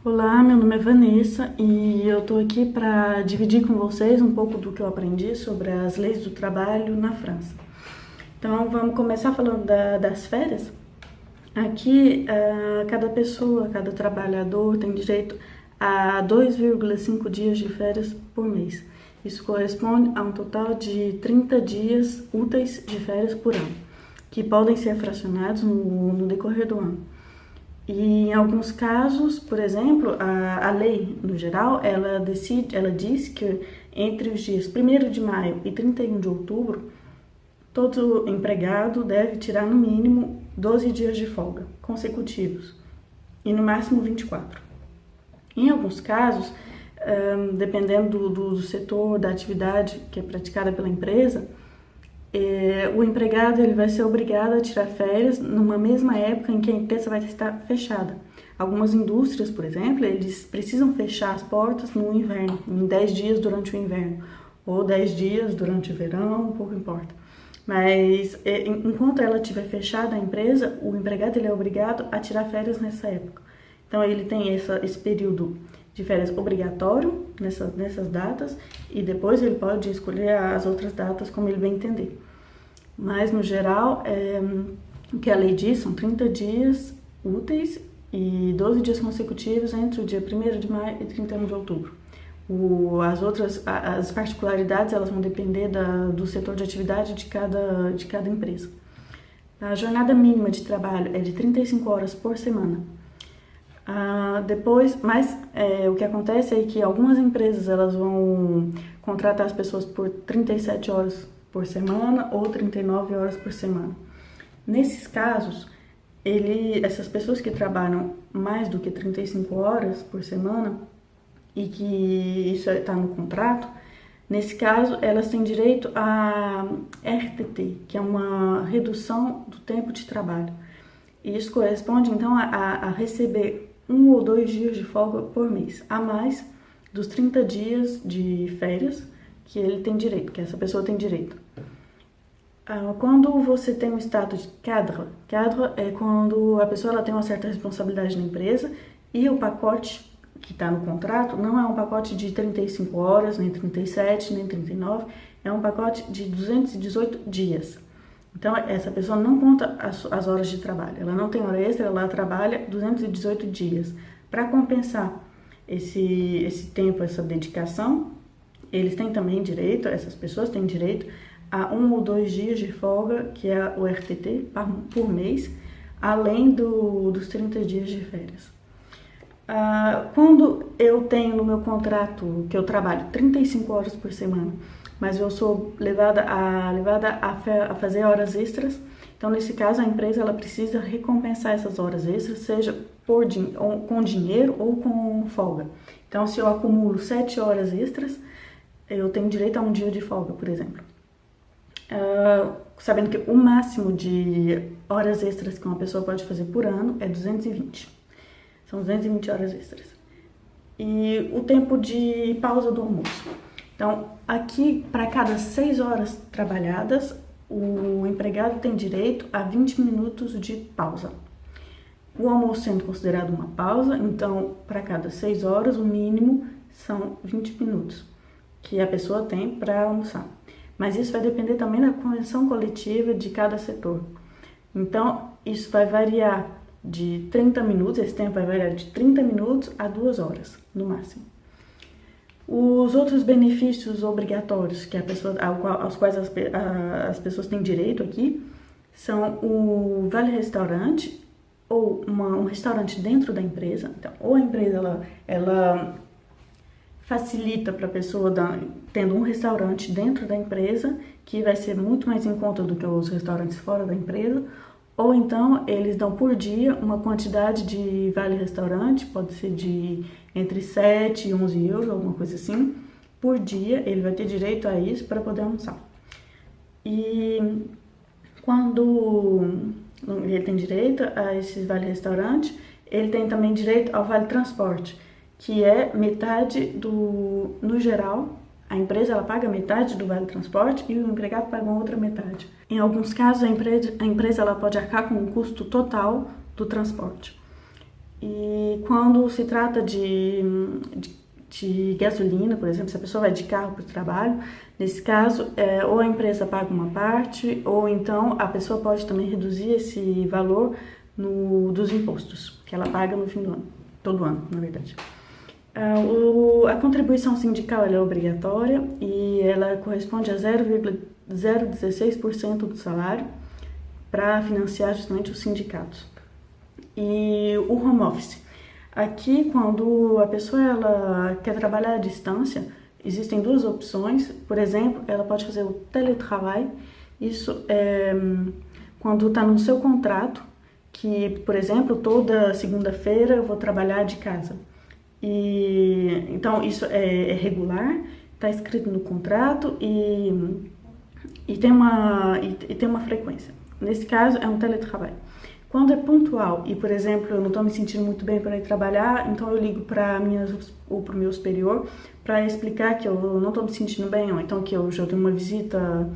Olá, meu nome é Vanessa e eu estou aqui para dividir com vocês um pouco do que eu aprendi sobre as leis do trabalho na França. Então, vamos começar falando das férias. Aqui, cada pessoa, cada trabalhador tem direito a 2,5 dias de férias por mês. Isso corresponde a um total de 30 dias úteis de férias por ano, que podem ser fracionados no decorrer do ano. E em alguns casos, por exemplo, a lei, no geral, ela diz que entre os dias 1º de maio e 31 de outubro, todo empregado deve tirar no mínimo 12 dias de folga consecutivos e no máximo 24. Em alguns casos, dependendo do setor, da atividade que é praticada pela empresa, o empregado ele vai ser obrigado a tirar férias numa mesma época em que a empresa vai estar fechada. Algumas indústrias, por exemplo, eles precisam fechar as portas no inverno, em 10 dias durante o inverno, ou 10 dias durante o verão, pouco importa. Mas enquanto ela estiver fechada a empresa, o empregado ele é obrigado a tirar férias nessa época. Então ele tem esse período de férias obrigatório nessas datas e depois ele pode escolher as outras datas como ele bem entender. Mas, no geral, o que a lei diz são 30 dias úteis e 12 dias consecutivos entre o dia 1º de maio e 31 de outubro. As particularidades, elas vão depender do setor de atividade de cada empresa. A jornada mínima de trabalho é de 35 horas por semana. O que acontece é que algumas empresas elas vão contratar as pessoas por 37 horas por semana ou 39 horas por semana. Nesses casos, essas pessoas que trabalham mais do que 35 horas por semana e que isso está no contrato, nesse caso elas têm direito a RTT, que é uma redução do tempo de trabalho. E isso corresponde então a receber 1 ou 2 dias de folga por mês, a mais dos 30 dias de férias que ele tem direito, que essa pessoa tem direito. Quando você tem um status de cadre é quando a pessoa ela tem uma certa responsabilidade na empresa e o pacote que está no contrato não é um pacote de 35 horas, nem 37, nem 39, é um pacote de 218 dias. Então, essa pessoa não conta as horas de trabalho, ela não tem hora extra, ela trabalha 218 dias. Para compensar esse tempo, essa dedicação, eles têm também direito, essas pessoas têm direito a 1 ou 2 dias de folga, que é o RTT, por mês, além dos 30 dias de férias. Quando eu tenho no meu contrato que eu trabalho 35 horas por semana, mas eu sou levada a fazer horas extras, então nesse caso a empresa ela precisa recompensar essas horas extras, seja com dinheiro ou com folga. Então se eu acumulo 7 horas extras, eu tenho direito a 1 dia de folga, por exemplo. Sabendo que o máximo de horas extras que uma pessoa pode fazer por ano é 220. São 220 horas extras. E o tempo de pausa do almoço. Então, aqui, para cada 6 horas trabalhadas, o empregado tem direito a 20 minutos de pausa. O almoço sendo considerado uma pausa, então, para cada 6 horas, o mínimo são 20 minutos que a pessoa tem para almoçar. Mas isso vai depender também da convenção coletiva de cada setor. Então, isso vai variar de 30 minutos, esse tempo vai variar de 30 minutos a 2 horas, no máximo. Os outros benefícios obrigatórios aos quais as pessoas têm direito aqui são o vale-restaurante ou um restaurante dentro da empresa. Então, ou a empresa ela facilita para a pessoa tendo um restaurante dentro da empresa, que vai ser muito mais em conta do que os restaurantes fora da empresa, ou então eles dão por dia uma quantidade de vale-restaurante, pode ser de entre 7 e 11 euros, alguma coisa assim, por dia, ele vai ter direito a isso para poder almoçar. E quando ele tem direito a esse vale-restaurante, ele tem também direito ao vale-transporte, que é metade no geral, a empresa ela paga metade do vale-transporte e o empregado paga uma outra metade. Em alguns casos, a empresa ela pode arcar com o custo total do transporte. E quando se trata de gasolina, por exemplo, se a pessoa vai de carro para o trabalho, nesse caso, ou a empresa paga uma parte, ou então a pessoa pode também reduzir esse valor dos impostos que ela paga no fim do ano, todo ano, na verdade. A contribuição sindical ela é obrigatória e ela corresponde a 0,016% do salário para financiar justamente os sindicatos. E o home office. Aqui, quando a pessoa ela quer trabalhar à distância, existem duas opções. Por exemplo, ela pode fazer o teletrabalho. Isso é quando está no seu contrato, que, por exemplo, toda segunda-feira eu vou trabalhar de casa. E então isso é regular, está escrito no contrato e tem uma frequência. Nesse caso, é um teletrabalho. Quando é pontual e, por exemplo, eu não estou me sentindo muito bem para ir trabalhar, então eu ligo para o meu superior para explicar que eu não estou me sentindo bem, ou então que eu já tenho uma visita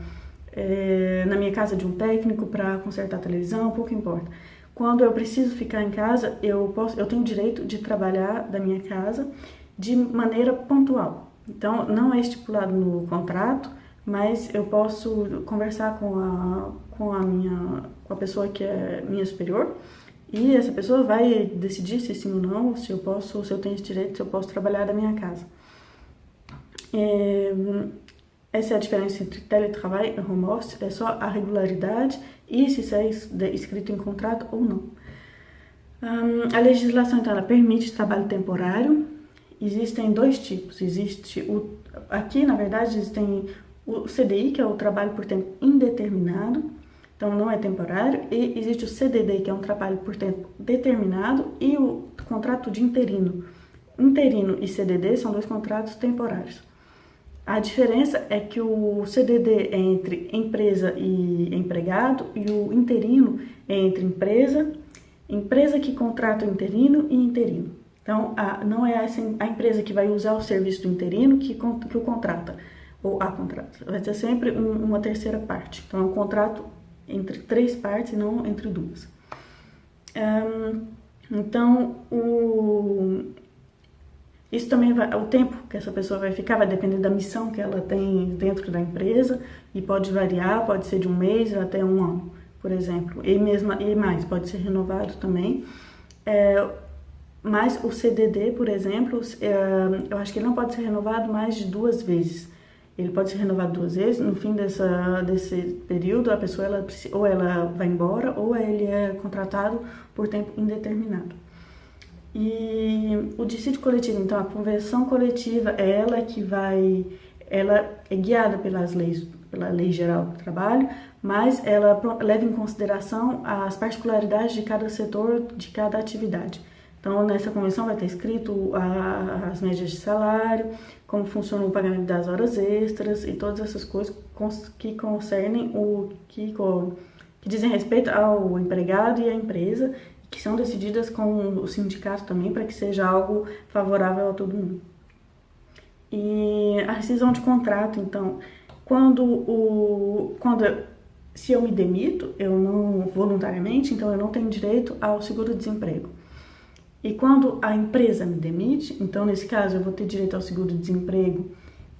na minha casa de um técnico para consertar a televisão, pouco importa. Quando eu preciso ficar em casa, eu tenho o direito de trabalhar da minha casa de maneira pontual. Então, não é estipulado no contrato, mas eu posso conversar com a pessoa que é minha superior e essa pessoa vai decidir se sim ou não, se eu tenho esse direito, se eu posso trabalhar da minha casa. Essa é a diferença entre teletrabalho e home office, é só a regularidade e se isso é escrito em contrato ou não. A legislação, então, ela permite trabalho temporário. Existem dois tipos. Aqui, na verdade, existem o CDI, que é o trabalho por tempo indeterminado, então não é temporário, e existe o CDD, que é um trabalho por tempo determinado, e o contrato de interino. Interino e CDD são dois contratos temporários. A diferença é que o CDD é entre empresa e empregado e o interino é entre empresa que contrata o interino e interino. Então, não é a empresa que vai usar o serviço do interino que o contrata, ou a contrata. Vai ser sempre uma terceira parte. Então, é um contrato entre três partes e não entre duas. Então, isso também o tempo que essa pessoa vai ficar vai depender da missão que ela tem dentro da empresa e pode variar, pode ser de um mês até um ano, por exemplo, e mais, pode ser renovado também. Mas o CDD, por exemplo, eu acho que ele não pode ser renovado mais de 2 vezes. Ele pode ser renovado 2 vezes, no fim desse período a pessoa ou ela vai embora ou ele é contratado por tempo indeterminado. E o dissídio coletivo, então, a convenção coletiva é ela é guiada pela Lei Geral do Trabalho, mas ela leva em consideração as particularidades de cada setor, de cada atividade. Então, nessa convenção vai estar escrito as médias de salário, como funciona o pagamento das horas extras e todas essas coisas que concernem que dizem respeito ao empregado e à empresa, que são decididas com o sindicato também, para que seja algo favorável a todo mundo. E a rescisão de contrato, então, se eu me demito, eu não voluntariamente, então eu não tenho direito ao seguro-desemprego. E quando a empresa me demite, então nesse caso eu vou ter direito ao seguro-desemprego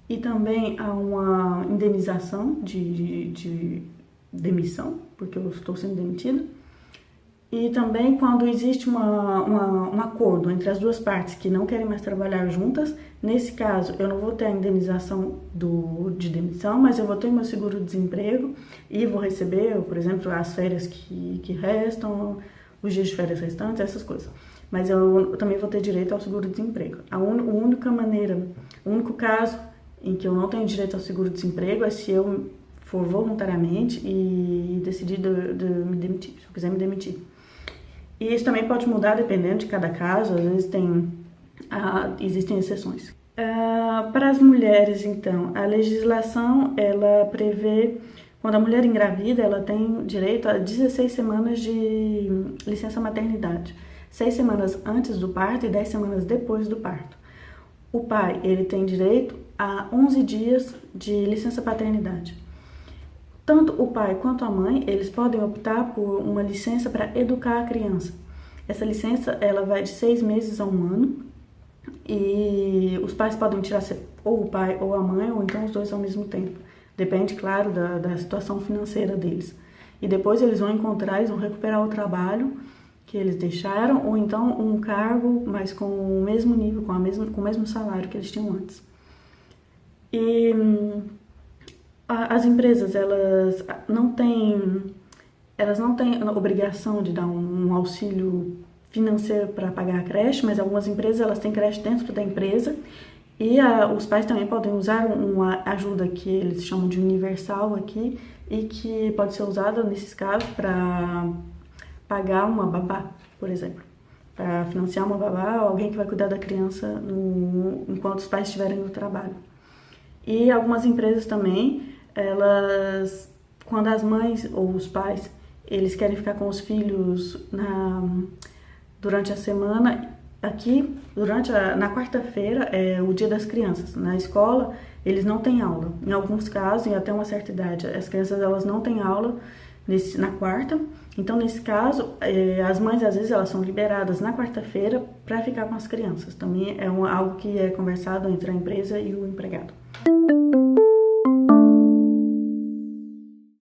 e também a uma indenização de demissão, porque eu estou sendo demitida. E também quando existe um acordo entre as duas partes que não querem mais trabalhar juntas, nesse caso eu não vou ter a indenização de demissão, mas eu vou ter meu seguro-desemprego e vou receber, por exemplo, as férias que restam, os dias de férias restantes, essas coisas. Mas eu também vou ter direito ao seguro-desemprego. O único caso em que eu não tenho direito ao seguro-desemprego é se eu for voluntariamente e decidir de me demitir, se eu quiser me demitir. E isso também pode mudar dependendo de cada caso, às vezes existem exceções. Para as mulheres, então, a legislação, ela prevê, quando a mulher engravida, ela tem direito a 16 semanas de licença maternidade. 6 semanas antes do parto e 10 semanas depois do parto. O pai, ele tem direito a 11 dias de licença paternidade. Tanto o pai quanto a mãe, eles podem optar por uma licença para educar a criança. Essa licença, ela vai de 6 meses a 1 ano, e os pais podem tirar ou o pai ou a mãe, ou então os dois ao mesmo tempo. Depende, claro, da situação financeira deles. E depois eles vão recuperar o trabalho que eles deixaram, ou então um cargo, mas com o mesmo nível, com o mesmo salário que eles tinham antes. E as empresas, elas não têm obrigação de dar um auxílio financeiro para pagar a creche, mas algumas empresas elas têm creche dentro da empresa, e os pais também podem usar uma ajuda que eles chamam de universal aqui, e que pode ser usada nesses casos para pagar uma babá, por exemplo, para financiar uma babá ou alguém que vai cuidar da criança enquanto os pais estiverem no trabalho. E algumas empresas também, quando as mães ou os pais, eles querem ficar com os filhos durante a semana, aqui, na quarta-feira é o dia das crianças. Na escola, eles não têm aula. Em alguns casos, e até uma certa idade, as crianças elas não têm aula na quarta. Então, nesse caso, as mães, às vezes, elas são liberadas na quarta-feira para ficar com as crianças. Também é algo que é conversado entre a empresa e o empregado.